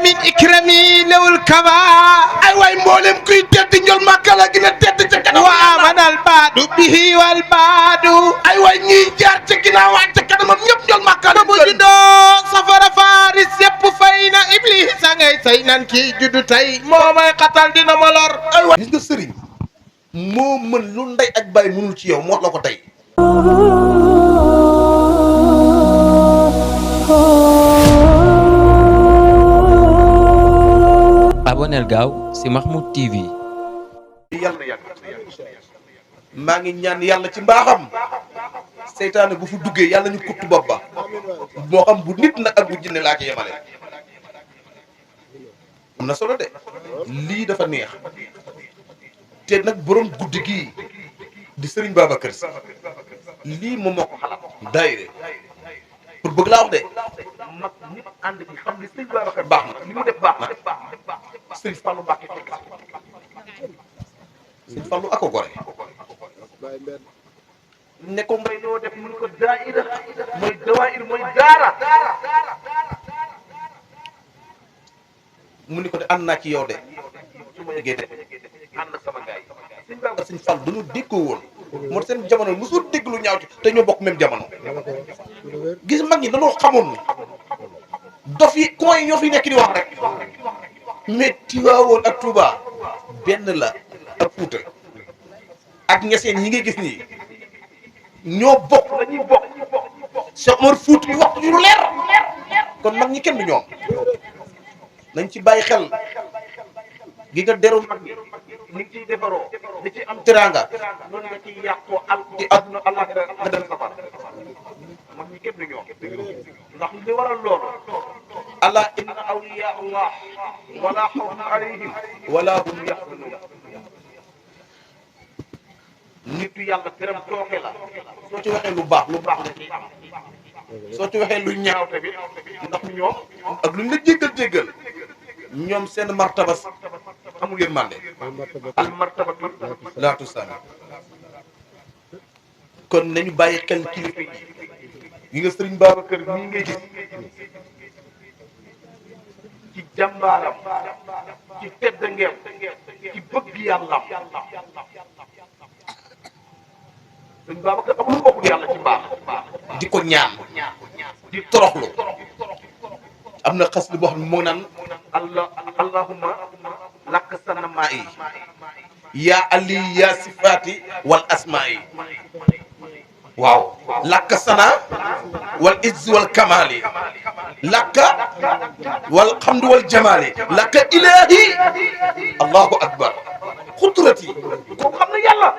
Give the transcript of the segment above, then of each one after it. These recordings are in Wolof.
min ikrami lewul kama ay waay mboolem kuy tedd njol Makka la gën a tedd ca kanam wa amanal baadu bihi wal baadu ay waay ñiy jaar ca ginnaaw ak ca kanamam ñëpp njol Makka la bu juddoo safara faris yëpp fay na iblis a ngay say nan kii juddu tey moo may xatal dina ma lor ay waay gis nga sëriñ moo mën lu ndey ak baay mënul ci yow moo la ko tey aboneel gaaw si Mahmoud TV. yàlla yàgg maa ngi ñaan yàlla ci mbaaxam seytaane bu fu duggee yàlla ñu kuttu bopp ba moo xam bu nit nag ak bu jinne laa ci yemale am na solo de lii dafa neex te nag borom guddi gii di Serigne Babacar Sy lii moom moo ko xalaat daayire pour bëgg laa wax de mag nit ànd bi xam ne Serigne Babacar baax na li mu def baax na Serigne Fallou Mbacké fekk Serigne Fallou ako gore ne ko mbay loo def mun ko daayira mooy dawaayir mooy daara mu ni ko de ànd naa ci yow de su ma yëgee de ànd sama gaay yi Serigne Babacar Serigne Fallou dañoo déggoo woon moo tax seen jamono mosul dégg lu ñaaw ci te ñoo bokk même jamono gis mag ñi dañoo xamoon dof yi coin yi ñoo fi nekk di wax rek mais Tiwaawoon ak Touba benn la ak Fuuta ak ñeseen yi ngay gis nii ñoo bokk dañuy bokk Cheikh Omar Fuuta yi wax lu leer kon mag ñi kenn du ñoom nañ ci bàyyi xel gi nga deru mag ñi ni ciy defaroo di ci am teraanga noonu nga ciy yàqoo al ci àdduna Allah nga dem safar mag ñi kenn du ñoom ndax li waral loolu ala inna awliya Allah wala xawfun alayhim wala hum yaxzanun nitu yàlla këram tooke la soo ci waxee lu baax la ciy am soo ci waxee lu ñaaw tamit ndax ñoom ak luñ la jéggal ñoom seen martaba amul yërmande al martabatu laa tusaami kon nañu bàyyi xel kilifa yi nga Serigne Babacar nii ngay gis ci jàmbaaram ci tedd ngeem ci bëgg yàlla Serigne Babacar amul bokkul yàlla ci baax di ko ñaan di toroxlu am na xas li boo xam ne moo naan allahumma lakk sanama yi yaa ali yaa sifaati wal asmaa yi waaw lakk sana wal izz wal kamaali lakka wal hamdu wal jamaali lakka ilaahi allahu akbar xudrati ko xam ne yàlla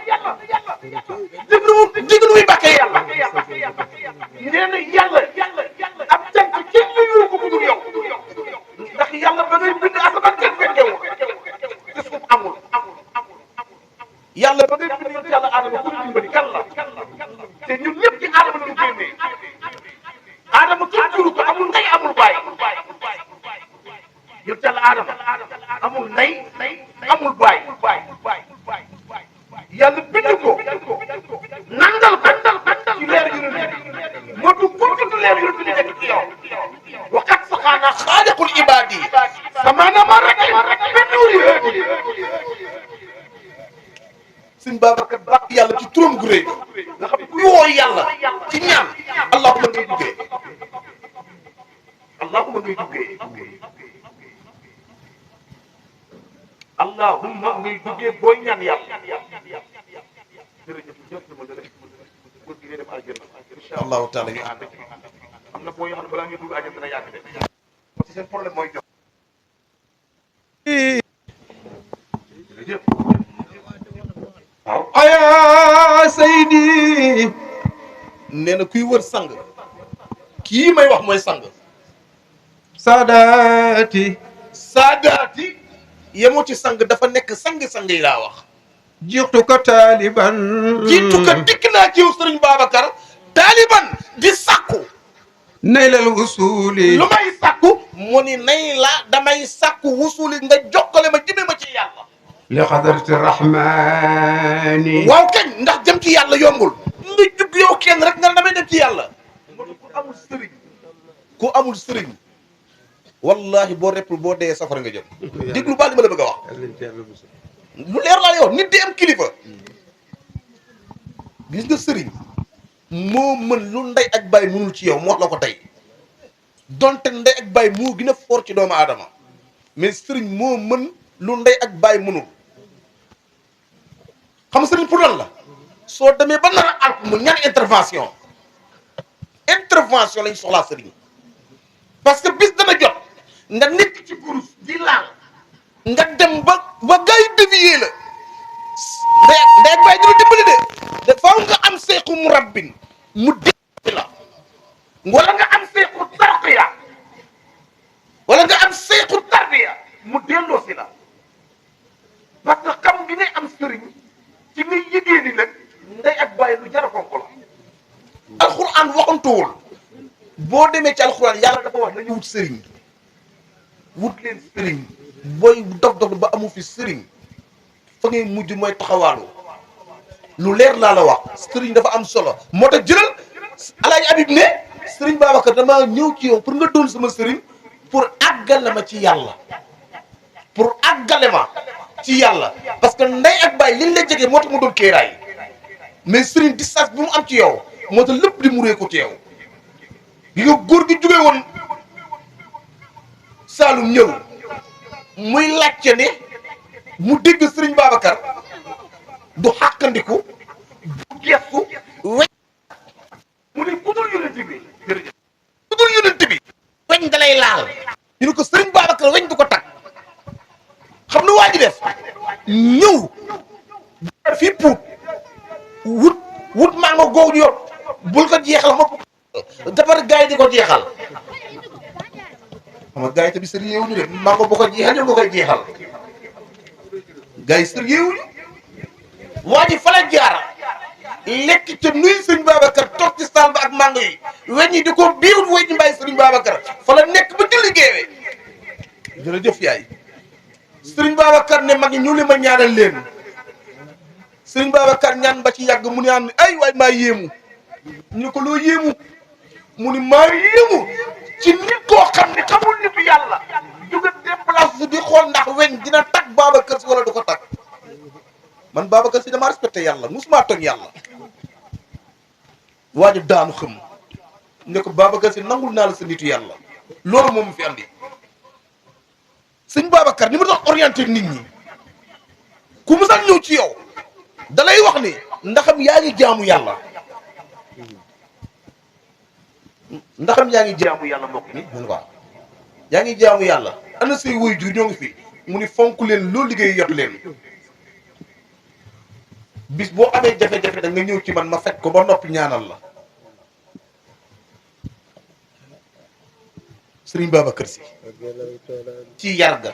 déglu muy bàkkee yàlla nee na yàlla ab cant kenn ñu ko budul yow ndax yàlla ba ngay bind asamaan kenn fekkewu te suuf amul yàlla ba ngay bind yàlla aadama ku ñu dimbali kan la te ñun ñëpp ci aadama la ñu génnee aadama kenn juru ko amul ndey amul baay yëpp yàlla aadama amul ndey amul baay yàlla bind ko nandal ko ci leer yu ne moo du pour leer yu ne nekk ci yow waxat saxaana xaaliqul ibaadi samaana ma rek benn wuri Sëñ Babacar bàq yàlla ci turam gu rëy nga xam ku woo yàlla ci ñaan allahuma ngay duggee allahuma ngay duggee booy ñaan yàlla incha allahu taala ñu ànd am na boo yoo xam ne balaa ngay dugg àjjana dina yàgg de parce que seen problème mooy jox waaw aya saydi nee na kuy wër sang kii may wax mooy sang saadaati yemoo ci sang dafa nekk sang yi laa wax jiitu ko taaliban jiitu ko dikk naa ci yow Serigne Babacar taaliban di sakku naylal wusuli lu may sakku mu ni nay la damay sakku wusuli nga jokkale ma jëme ma ci yàlla li xadarati rahmani waaw kañ ndax jëm ci yàlla yombul nga jug yow kenn rek nga damay dem ci yàlla ku amul sëriñ wallahi boo reppul boo dee safara nga jëm. déglu baax li ma la bëgg a wax. lu leer laa yow nit di am kilifa. gis nga sëriñ moo mën lu ndey ak baay mënul ci yow mu wax la ko tey donte ndey ak baay moo gën a fort ci doomu aadama mais sëriñ moo mën lu ndey ak baay mënul. xam nga sëriñ pour lan la soo demee ba nar a alku mu ñaan intervention lañ soxlaa sëriñ parce que bis dana jot nga nekk ci kurus di laal nga dem ba gars yi dévier la ndey ak baay dina dimbali de faaw nga am seexu mu rabbin mu dégg la wala nga am seexu tarqiya wala nga am seexu tarbiya mu delloo si la parce que xam gi ngay am sëriñ ci ngay yëgee ni nag ndey ak bàyyi lu jar a fonk la. alxuraan waxantuwul boo demee ci alxuraan yàlla dafa wax nañu wut sëriñ wut leen sëriñ booy dof ba amu fi sëriñ fa ngay mujj mooy taxawaalu lu leer laa la wax sëriñ dafa am solo moo tax jëlal Alaaji Habib ne sëriñ Babacar damaa ñëw ci yow pour nga doon sama sëriñ pour àggale ma ci yàlla ci yàlla parce que ndey ak baay liñ la jege moo tax mu doon kéeraay mais sëriñ distance bi mu am ci yow moo tax lépp di muree ko ci yow gi nga góor gi jógee woon Saalum ñëw muy laajte ne mu dégg sëriñ Babacar du xàkkandiku du gestu weñ mu ne ku dul yonent bi jërëjëf ku dul yonent bi weñ da lay laal ñu ne ko sëriñ Babacar weñ du ko tag xam na waa ji def ñëw fii puut wut mango googu ñu yor bul ko jeexal ma defar gars yi di ko jeexal xam nga gars yi tamit sëriñ yeewuñu de mango boo ko jeexal yow nga koy jeexal gars yi sëriñ yeewuñu waa ji fa la jaar lekk ca nuyu sëriñ Babacar toog ci saal ba ak mango yi weñ yi di ko biiwut weñ ñi mbàyyi sëriñ Babacar fa la nekk ba julli géewee jërëjëf yaay sëriñ Babacar ne mag ñi ñu li ma ñaanal leen sëriñ Babacar ñaan ba ci yàgg mu ne am ay waay maa yéemu ñu ko loo yéemu mu ni maa yéemu ci nit koo xam ne xamul nitu yàlla jóge déplace di xool ndax weñ dina tag Babacar si wala du ko tag man Babacar si dama respecté yàlla musuma tooñ yàlla waaja daanu xam ne ko Babacar si nangul naa la sa nitu yàlla loolu moom fi andi sëñ Babacar ni ma doon orienté nit ñi ku mu sax ñëw ci yow da lay wax ni ndaxam yaa ngi jaamu yàlla ndaxam yaa ngi jaamu yàlla mbokk mi mun quoi yaa ngi jaamu yàlla ana say waajur ñoo ngi fi mu ni fonk leen loolu liggéey yot leen bis boo amee jafe-jafe da nga ñëw ci man ma fekk ko ba noppi ñaanal la sëriñ Babacar si ci yar ga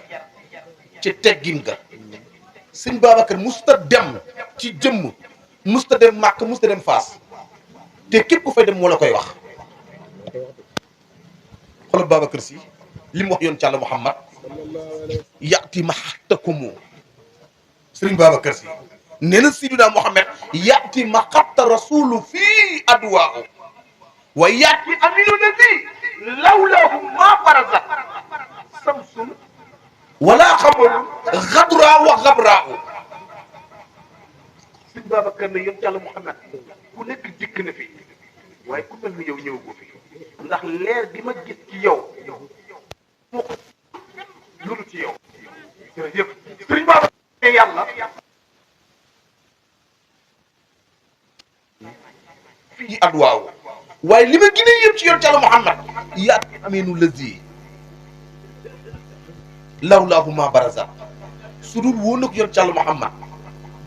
ci teggin ga sëriñ Babacar musta dem ci jëmm musta dem màkk musta dem faas te képp ku fay dem moo la koy wax xoolal Babacar si li mu wax yoon ci Yàlla Muhammad yaati maxattakumu sëriñ Babacar si nee na Sidina Muhammad yaati maxatta rasulu fii adwaahu wa yaati aminu nabi lawlaahu ma baraza samsun wala xamaru xadra wa xabraahu sëriñ Babacar ne yoon ci Yàlla Muhammad ku nekk dikk na fi waaye ku mel ni yow ñëwagoo fi ndax leer gi ma gis ci yow moo ko loolu ci yow jërëjëf sëriñ Babacar ne yàlla fii adwaaw waaye li ma gën a yëpp ci yoon ci Yàlla Muhammad yaat aminu lazi lawlaahu ma baraza su dul woon nag yoon ci Yàlla Muhammad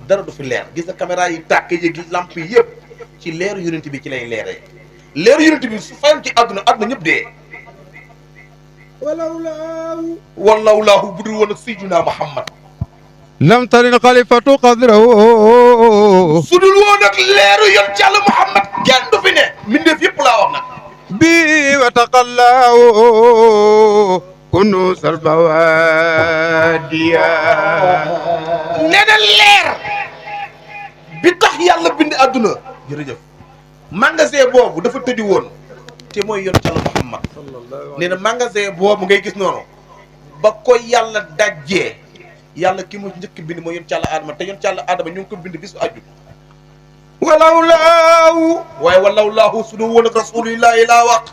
dara du fi leer gis nga caméra yi tàkk yëg lamp yi yëpp ci leeru yonent bi ci lay leeree leeru yonent bi su fayoon ci àdduna ñëpp dee walawlaahu bu dul woon ak Seydina Muhammad lam tarin xalifatu qadrahu su dul woon ak leeru yoon ci Yàlla Muhammad kenn du fi ne mbindeef yëpp laa wax nag bi wa taqallahu kunus albawadiya nee na leer bi tax yàlla bind àdduna jërëjëf magasin boobu dafa tëju woon te mooy yoon Yàlla Muhammad nee na magasin boobu ngay gis noonu ba ko yàlla dajjee yàlla ki mu njëkk bind mooy yoon Yàlla Adama te yoon Yàlla Adama ñu ngi ko bind bisu àjjuma walawlaahu waaye walawlaahu su du woon ak rasulillahi laa wax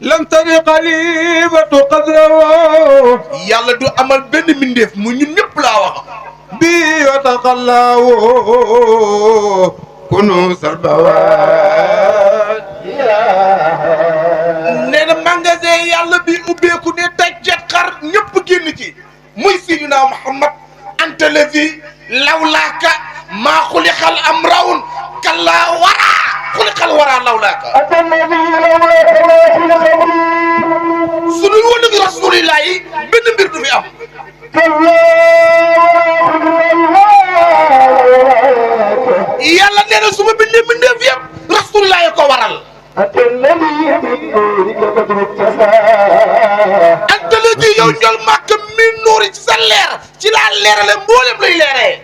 lam tari xalifatu qadrawo yàlla du amal benn mbindeef mu ñun ñëpp laa wax bi wataqallaahu kunu salbawaat nee na magasin yàlla bi ubbeeku ne dajjat xar ñëpp génn ci muy Seydina Muhammad anta lazi lawlaaka maa xuliqal amrawun kallaa waraa xuliqal waraa lawlaaka su dul woon ak rasulillah yi benn mbir du fi am yàlla nee na su ma bindee mbindeef yëpp rasulillah yi ko waral anta lazi yow ñol màkk min nuuri ci sa leer ci laa leerale mboolem luy leeree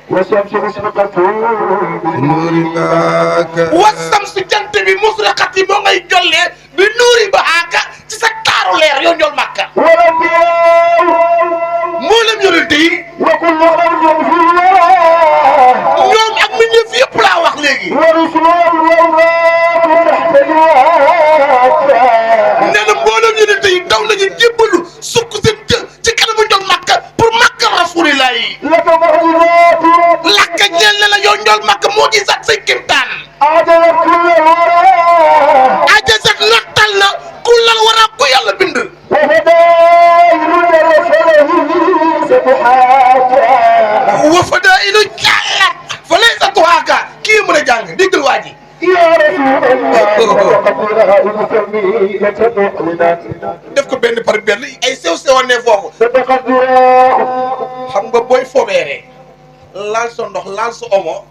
wasam si jant bi musriqat yi moo ngay jollee bi nuuri ba haaka ci sa taaru leer yow ñol màkka mboolem yonente yi ñoom ak mbindeef yëpp laa wax léegi nee na mboolem yonente yi daw nañu jébbalu sukk seen ci kanamu ñol màkka pour màkka rasulillah yi lakka ñeel na la yow ñol màkka moo ci sat say kémtaan ajasat nottal na ku lal waraa ku yàlla bind wa fadailu jàllat fa laysa tuhaaka kii mën a jàng déggal waa ji def ko benn par benn ay sew sewoon ne foofu xam nga booy fobeere laal sa ndox laal sa omo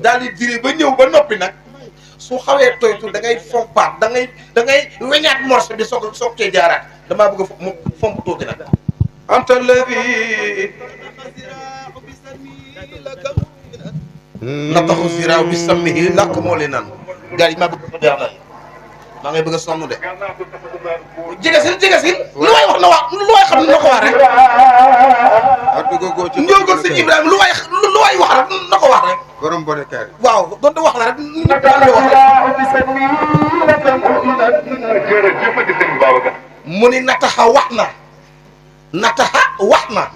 daal di diri ba ñëw ba noppi nag su xawee toytu da ngay fompaat da ngay weñaat morceau bi soog cee jaaraat damaa bëgg a mu fomp tuuti nag anta alladi nataxu siraaw bi sammihi lakk moo leen naan gars yi maa bëgg a maa ngay bëgg a sonn de jegesil lu waay wax na wax lu waay xam na ko wax rek addugo ci njóogal sëñ Ibrahima lu waay wax rek na ko wax rek borom bone kaari waaw doon wax la rek mu ni nataxa wax na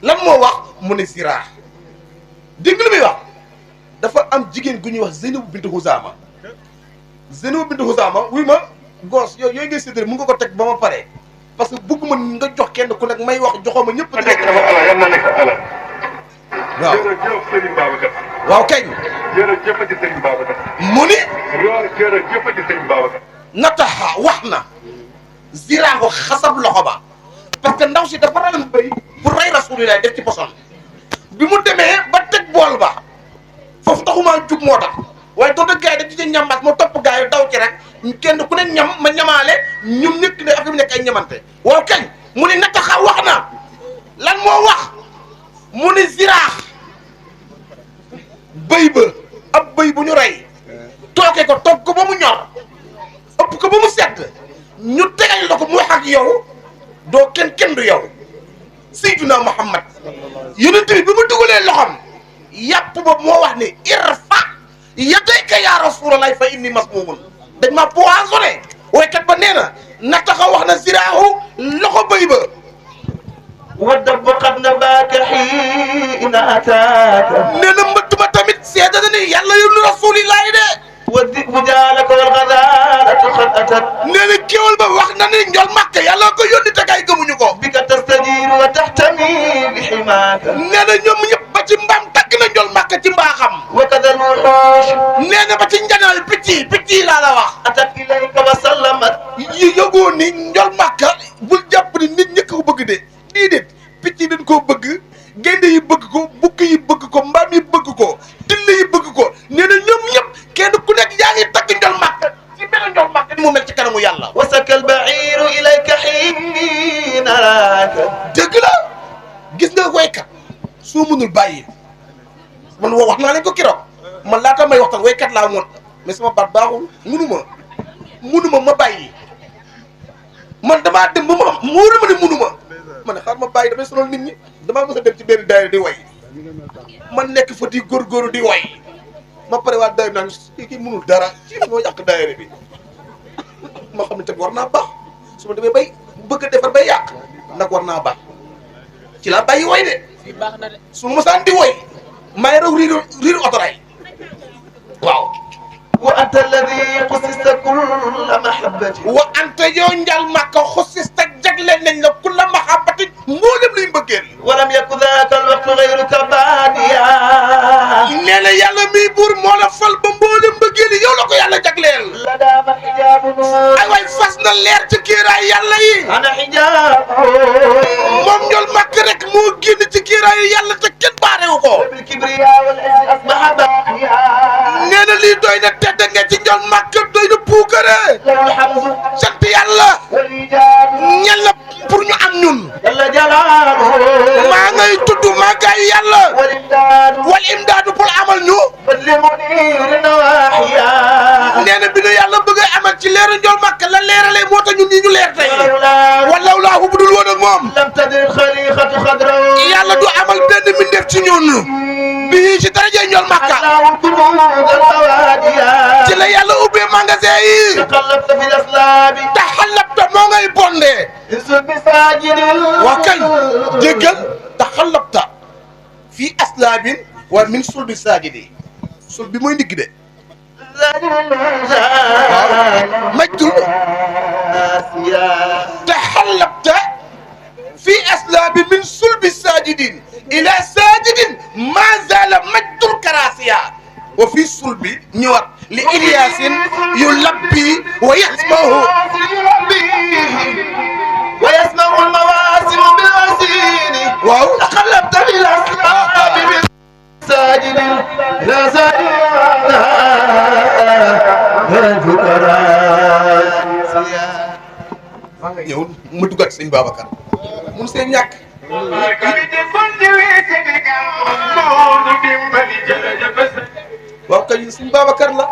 lan moo wax mu ni siraa dégg lu muy wax dafa am jigéen gu ñuy wax Zeynabu bintu Xuzaama wuy ma gos yooyu ngay séddale mun nga ko teg ba ma pare parce que bëgguma nga jox kenn ku nekk may wax joxoo ma ñëpp di waaw waaw kañ mu ni nataxa wax na ziraahu xasab loxo ba parce que ndaw si dafa ragal bëy pour rey rasulillah def ci poson bi mu demee ba teg bool ba foofu taxumaa jug moo tax waaye doon gars yi dañ ci ñambaat ma topp gars yi daw ci rek kenn ku ne ñam ma ñamaale ñum nekk ne affaire bi nekk ay ñamante waaw kañ mu ni nataxa wax na lan moo wax mu ni ziraax bëy ba ab bëy bu ñu rey tooke ko togg ko ba mu ñor ëpp ko ba mu sedd ñu tegal la ko mu wax ak yow doo kenn du yow Seydina Muhammad yonent bi mu dugalee loxam yàpp boobu moo wax ni irfa yadayka ya rasulallah fa inni masmumun dañ ma poisonné waykat ba nee na nataxa wax na ziraahu loxo bëy ba والدب قد نباك حين أتاك nee na mbëtt ma tamit seeda na ni yàlla yónni rasulillahi de والذئب جالك والغزالة قد أتت nee na kéwal ba wax na ni njol màkk yàlla ko yónni te kay gëmuñu ko بك تستجير وتحتمي بحماك nee na ñoom ñëpp ba ci mbaam takk na njol màkk ci mbaaxam وكذا الوحوش nee na ba ci njanaal picc yi laa la wax أتت إليك وسلمت yi yëgoo ni njol màkk bul jàpp ni nit ñi ko bëgg de déedéet picc yi dañ koo bëgg gaynde yi bëgg ko bukk yi bëgg ko mbaam yi bëgg ko till yi bëgg ko nee na ñoom ñëpp kenn ku nekk yaa ngi takk njol màkk ci benn njol màkk ni mu mel ci kanamu yàlla وسك البعير إليك حين راك dëgg la gis nga waykat soo mënul bàyyi man wax naa leen ko keroog man laata may waxtaan waykat laa woon mais sama baat baaxul mënu ma munuma ma bàyyi man damaa dem ba ma muur ma ne munuma ma ne xaar ma bàyyi damay sonal nit ñi damaa mës a dem ci benn daayira di way man nekk fa di góorgóorlu di way ma pare waa daayira naan kii munul dara ci moo yàq daayira bi ma xam ne tamit war naa baax su ma demee bay bëgg a defar bay yàq nag war naa baax ci laa bàyyi way de su ma mosaan di way maay raw riiru otoraay waaw. wa anta alladi xussista kulla mahabbati. wa anta yow njal màkka xussista jagle nañ la kulla mahabbati mboolem luy mbëggeel. walam yakun daaka alwaqtu gayruka baadiya. nee na yàlla miy buur moo la fal ba mboolem mbëggeel yi yow la ko yàlla jagleel. la daama xijaabu nuur. ay waay fas na leer ci kiiraay yàlla yi. ana xijaabu. moom njol màkk rek moo génn ci kiiraay yàlla te kenn baarewu ko. bil kibriya wal izzi asbaha baaqiya. nee na lii doy na tedd nga ci njol màkk doy na puukare. lahul hamdu. sant yàlla. wal ijaadu. ñel na pour ñu am ñun. jalla jalaaluhu. maa ngay tudd màggaay yàlla. wal imdaadu. wal imdaadu pour amal ñu. badli muniiri nawaahiya. nee na bi nu yàlla bëgg a amal ci leeru njol màkk la leeralee moo tax ñun ñii ñu leer tey. walaw laahu bu dul woon ak moom. lam tadir xaliqatu xadraw. yàlla du amal benn mbindeef ci ñun. bii ci daraje njol màkka. ci la yàlla ubbee magasin yi. taqallabta fil aslaabi. taxallabta moo ngay bondee. sulbi saajidin. waa kañ déggal taxallabta fii aslaabin wa min sulbi saajidi sul bi mooy ndigg de. majdul taxallabta fii aslaabi min sulbi saajidin ila saajidin ma zaala majdul karasiya wa fii sulbi ñëwaat li Ilyasin yu labbi wa yasmahu wa yasmahu al-mawaasimu bil-wasiili. waaw taqallabta fil aslaabi min saajidin ila saajidin. yow ma duggaat sëñ Babacar mun see ñàkk. waaw kañ sëñ Babacar la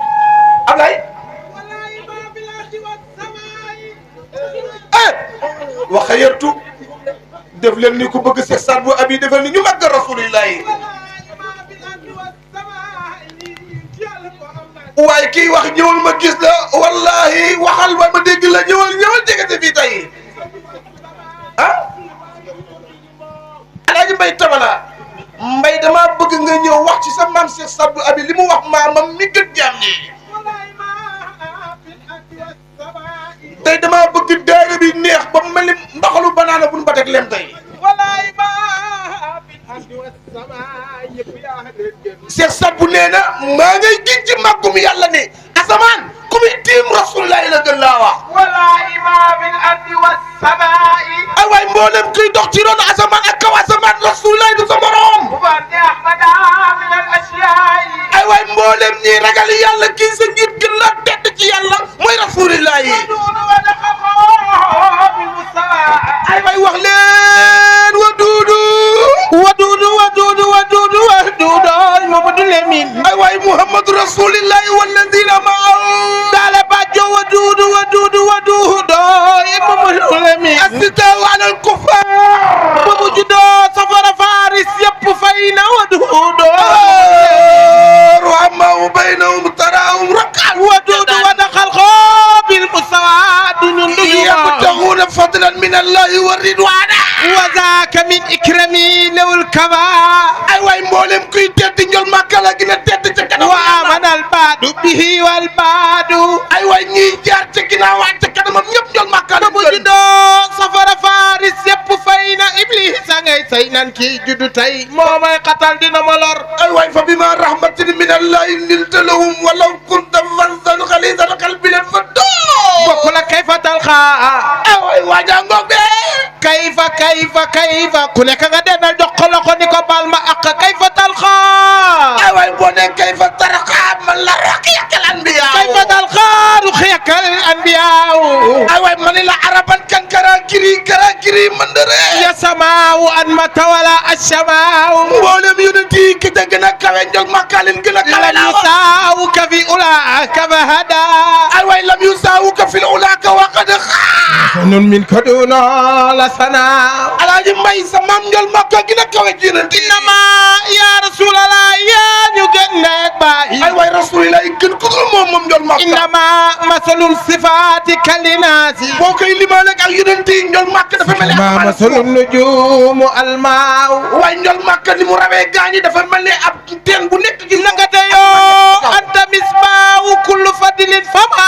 Ablaye. wa xayartu def leen ni ku bëgg Seex Saad bu abi defal ni ñu màgg rasulillahi. waaye kii wax ñëwal ma gis la wallahi waxal ba ma dégg la ñëwal jegete fii tey ah. Alaaji Mbay Tabala Mbay dama bëgg nga ñëw wax ci sa maam Seex Saad bu abi li mu wax maamam mi gën jaam ñi. tey dama bëgg daayira bi neex ba mel ni mbaxalu banaana bu nu ba teg lem tey. Seex Saad bu nee na maa ngay gis ci màggum yàlla ne asamaan ku muy tiim rasulillahi la gën laa wax. ay waay mboolem kuy dox ci ron asamaan ak kaw asamaan rasulillahi du sa morom. ay waay mboolem ñi ragal yàlla kii sa njiit gën la tedd ci yàlla mooy rasulillahi. ay waay wax leen waduudu Mamadou Lamine. ay waay Muhammadu rasulillahi walladina maahu. daale bàjjo waduudu Mamadou Lamine. asitaaw alal kufaar. ba mu juddoo safara Faris yëpp fay na waduudu. ruhamaa baynahum taraahum ruk'an. waduudu wa daxal bil musawaad ñun du ñu yabtaxuuna fadlan min allahi wa ridwaana. wa zaaka min ikrami lawul kama. ay waay mboolem kuy tedd njol Makka la gën a tedd ca kanam. wa amanal baadu bihi wal baadu. ay waay ñiy jaar ca ginnaaw ca kanamam ñëpp njol Makka la. bu juddoo safara Faris yëpp fay na Iblis a ngay say nan kii juddu tey moo may xatal dina ma lor. ay waay fa bima rahmatin min allahi linta lahum walaw kunta fazzan ghalizal qalbi lanfaddu. bokk la kayfa talqaa. ay waay waajaa ngoog de. kayfa ku nekk nga dendal jox ko loxo ni ko baal ma ak kayfa talqaa. ay waay boo nee kayfa tarqaa man la ruqyakal anbiyaa. kayfa talqaa ruqyakal anbiyaa. ay waay man la araban kan kara kiri mandare. ya samaawu an ma tawala ash-samaawu. mboolem yonent yi ki ca gën a kawe njol makka leen gën a kawe lam yusaawuka fi ulaaka fahada ay waay lam yusaawuka fil ulaaka wa qad nun min ko duna la sana alaaji mbay sa maam njol makka gën a kawe ci yonent yi innama ya rasulallah yaa ñu gën nekk baay ay waay rasulillah gën ku dul moom njol makka innama masalul sifaati kalinaasi boo koy limaale ak yonent yi njol makka dafa mel ma masalul nujumu almaaw waaye njol makka ni mu rawee gaañi dafa mel ni ab teen bu nekk ci nangate yoo anta misbaawu kullu fadilin fama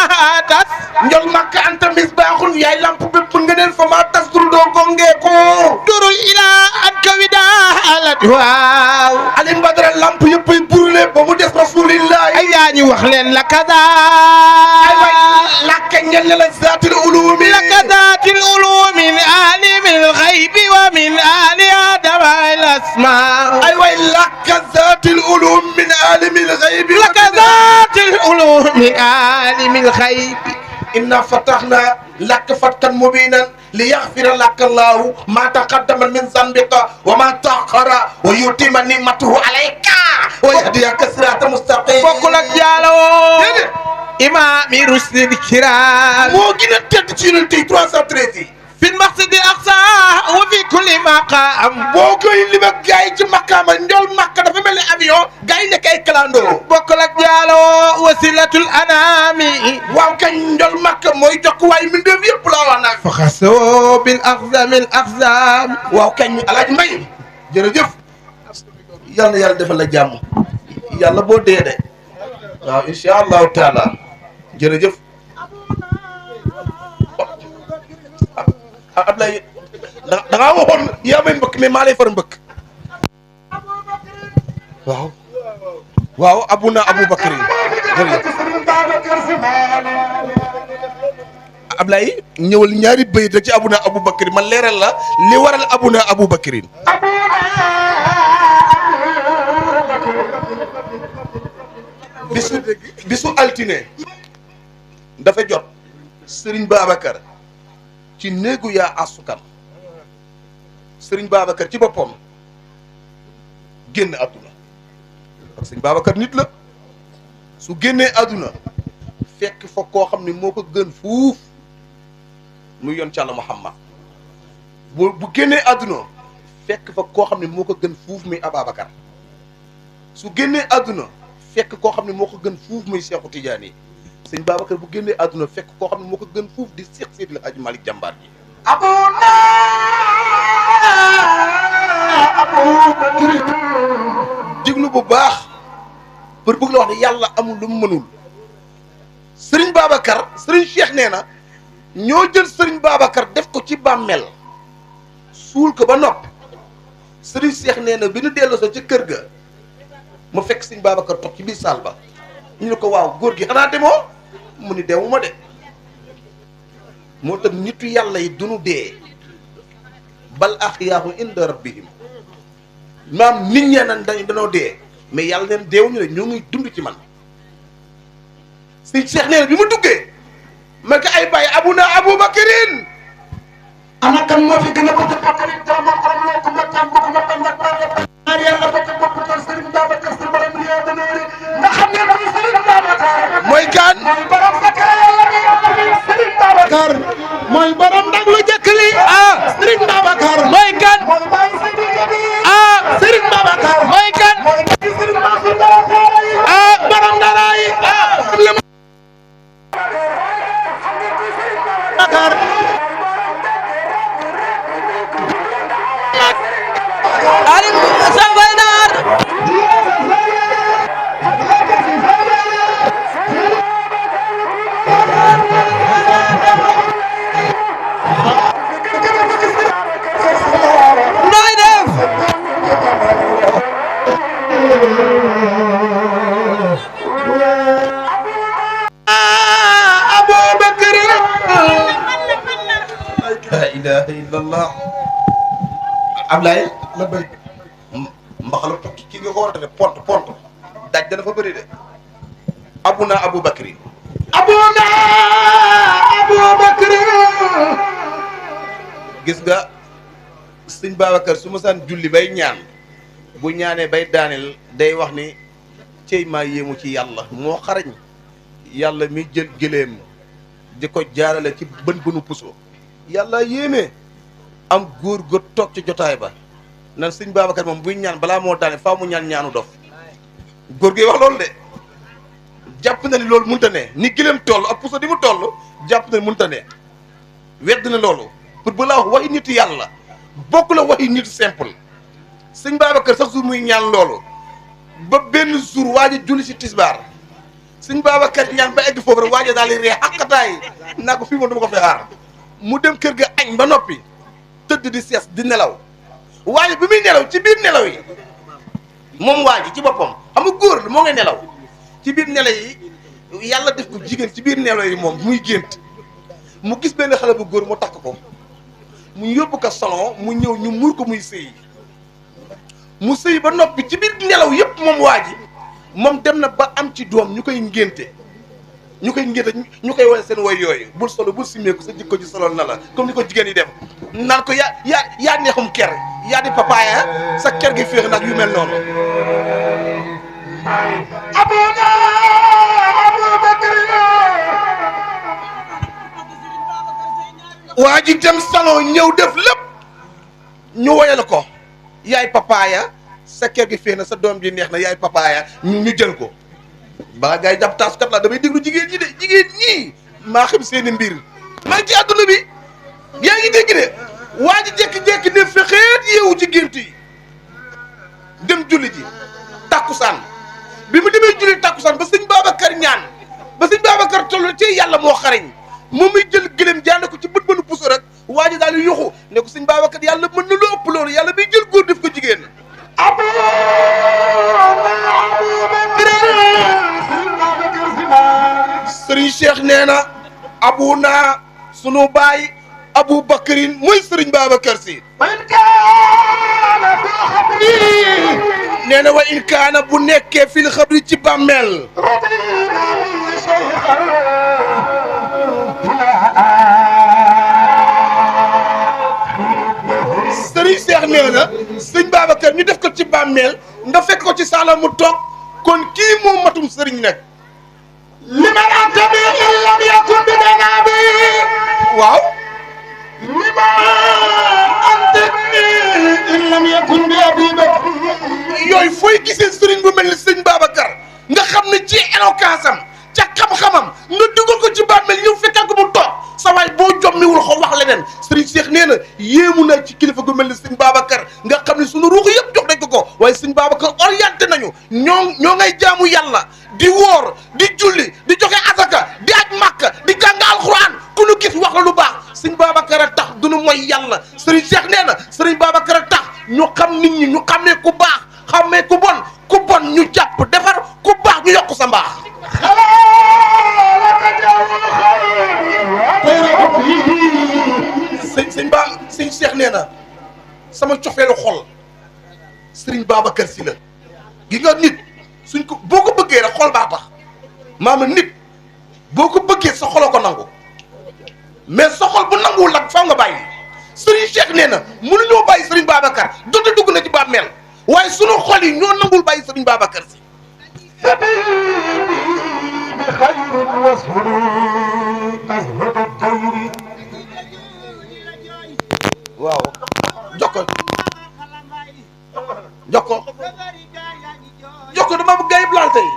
tas njol makka anta misbaaxun yaay lamp bépp ngëneel fama tas dul doo gongee ko durul ila an kawida alat waaw Alioune Badara lamp yëppay brûlé ba mu des rasulillah ay yaa ñu wax leen la kaza ay waay lakke ngeen ne la zaatil ulumi la kazatil ulumi min alimil ghaybi wa min ali adama al asma ay waay lakka zaatil ulum min alimil ghaybi la kazatil ulumi min alimil ghaybi inna fatahna laka fatkan mubinan liyaghfira laka Allahu ma taqaddama min zanbika wa ma ta'akhkhara wa yutimma ni'matahu alayka wa yahdiyaka siratan mustaqim bokkul ak Diallo imaami rusdil kiram moo gën a tedd ci yonent yi 313 yi fi lmaqsidi aqsa wa fi kulli maqam boo koy lim ak gars yi ci makkaama njol makka dafa mel ni avion gars yi nekk ay clando bokkul ak Diallo wasilatul anami waaw kañ njol makka mooy jokk waaye mbindeef yëpp laa wax nag fa xasoo bil aqzamil aqzam waaw kañ alaaj mbay jërëjëf yal na yàlla defal la jàmm yàlla boo dee de waaw incha allahu taala jërëjëf Ablaye da ngaa waxoon yaa may mbëkk mais maa lay far mbëkk waaw waaw abuna Aboubacry jërëjëf Ablaye ñëwal ñaari bayit rek ci abuna Aboubacry man leeral la li waral abuna Aboubacry bisu altine dafa jot Serigne Babacar ci néegu yaa asukan Serigne Babacar ci boppam génn àdduna parce que Serigne Babacar nit la su génnee àdduna fekk fa koo xam ne moo ko gën fuuf muy yoon Yàlla Muhammad bu génnee àdduna fekk fa koo xam ne moo ko gën fuuf muy Ababacar su génnee àdduna fekk koo xam ne moo ko gën fuuf muy Seexu Tijaan yi sëñ Babacar bu génnee àdduna fekk koo xam ne moo ko gën fuuf di Seex Seydi El Hadji Malick jàmbaar ji diglu bu baax pour bëgg la wax ne yàlla amul lu mu mënul sëriñ Babacar sëriñ Cheikh nee na ñoo jël sëriñ Babacar def ko ci bàmmeel suul ko ba nopp sëriñ Cheikh nee na bi ñu delloo sa ca kër ga ma fekk sëriñ Babacar toog ci biir saal ba ñu ne ko waaw góor gi xanaa demoo mu ni deewuma de moo tax nitu yàlla yi duñu dee bal axyaahu inda rabbihim maam nit ñee nan dañoo dee mais yàlla neen deewuñu de ñoo ngi dund ci man sëñ Cheikh nee na bi mu duggee ma ko ay bàyyi abuna Aboubacrin ana kan moo fi gën a bëgg Bakary Diama xam loo ko ma tàmm ko ma tàmm ak ñaar yàlla bokk bopp kër Serigne Babacar Sy borom li yow danoori nga xam ne mooy Serigne Babacar mooy kan mooy borom Bakary yàlla bi Serigne Babacar mooy borom ndag lu jëkk li Serigne Babacar mooy kan mooy bàyyi Seydi Gabi Serigne Babacar mooy kan mooy bàyyi Serigne Mansour Babacar borom dara yi Babacar alim sambay naar nooy def Aboubacry la ilaha illallah Ablaye la béy mbaxalu tokki kii nga ko war a def pont daj dana fa bëri de abuna Aboubacry abuna Aboubacry gis nga sëñ Babacar su ma saan julli bay ñaan bu ñaanee bay daaneel day wax ni cey maa yéemu ci yàlla moo xarañ yàlla mi jël gëléem di ko jaarale ci bën bënu puso yàlla yéeme am góor gu toog ci jotaay ba nan sëñ Babacar moom buy ñaan balaa moo daane faa mu ñaan ñaanu dof góor gi wax loolu de jàpp na ni loolu mënta ne ni gëléem toll ak puso di mu toll jàpp na ni mënta ne wedd na loolu pour balaa wax waxi nitu yàlla bokk la waxi nitu simple sëñ Babacar sax jour muy ñaan loolu ba benn jour waaj a julli si tisbaar sëñ Babacar ñaan ba egg foofu rek waaj a daal di ree xaqataay naa ko fii moom dama ko fi xaar mu dem kër ga añ ba noppi tëdd di sees di nelaw waaye bi muy nelaw ci biir nelaw yi moom waa ji ci boppam xam nga góor la moo ngay nelaw ci biir nelaw yi yàlla def ko jigéen ci biir nelaw yi moom muy gént mu gis benn xale bu góor mu takk ko mu yóbbu ko salon mu ñëw ñu muur ko muy sëy mu sëy ba noppi ci biir nelaw yëpp moom waa ji moom dem na ba am ci doom ñu koy ngénte ñu koy woy seen woy yooyu bul solo bul simmeeku sa jikko ji solo na la comme ni ko jigéen yi def naan ko yaa neexum ker yaa di papaaya sa ker gi féex nag yu mel noonu abuna Abubakar waa ji dem salon ñëw def lépp ñu woyal ko yaay papaaya sa kër gi féex na sa doom ji neex na yaay papaaya ñu jël ko balaa gars yi jàpp taaskat la damay déglu jigéen ñi de jigéen ñii maa xam seeni mbir maa ngi ci àdduna bi yaa ngi dégg de waa ji jékki-jékki ne fexeet yeewu ci gént yi dem julli ji takkusaan bi mu demee julli takkusaan ba sëñ Babacar ñaan ba sëñ Babacar toll ci yàlla moo xarañ moom muy jël gëlëm jaane ko ci bët bënu puso rek waa ji daal di yuxu ne ko sëñ Babacar yàlla mën na lu ëpp loolu yàlla biy jël góor def ko jigéen sëriñ Cheikh nee na abu naa sunu baay Abu Bakrin mooy sëriñ Babacar Si nee na wa in kaana bu nekkee fil xabri ci bàmmeel sëriñ Cheikh nee na sëriñ Babacar ñu def ko ci bàmmeel nga fekk ko ci saala mu toog kon kii moom matum sëriñ nekk liman anta bi in lam yakun bi danabi waaw liman anta bi in lam yakun bi abi bakr yooyu fooy gisee sëriñ bu mel ni sëriñ Babacar nga xam ne ci éloquence am ca xam-xamam nga dugal ko ci bàmmeel ñëw fekkal ko mu toog sa waay boo jommiwul xaw wax leneen sëriñ Cheikh nee na yéemu na ci kilifa gu mel ni sëriñ Babacar nga xam ne sunu ruux yëpp jox nañ ko ko waaye sëriñ Babacar orienté nañu ñoo ngay jaamu yàlla di woor di julli di joxe asaka di aj màkka di jàng alxuraan ku nu gis wax la lu baax sëriñ Babacar a tax du nu mooy yàlla sëriñ Cheikh nee na sëriñ Babacar a tax ñu xam nit ñi ñu xamee ku baax xamee ku bon ñu jàpp defar ku baax ñu yokk sa mbaax sëñ Cheikh nee na sama cofeelu xol sëriñ Babacar Si la gi nga nit suñ ko boo ko bëggee rek xol baa tax maanaam nit boo ko bëggee sa xoloo ko nangu mais sa xol bu nanguwul nag faaw nga bàyyi sëriñ Cheikh nee na mënuñoo bàyyi sëriñ Babacar donte dugg na ci bàmmeel waaye sunu xol yi ñoo nangul bàyyi sëriñ Babacar Si waaw jokko dama bëgg gay planté yi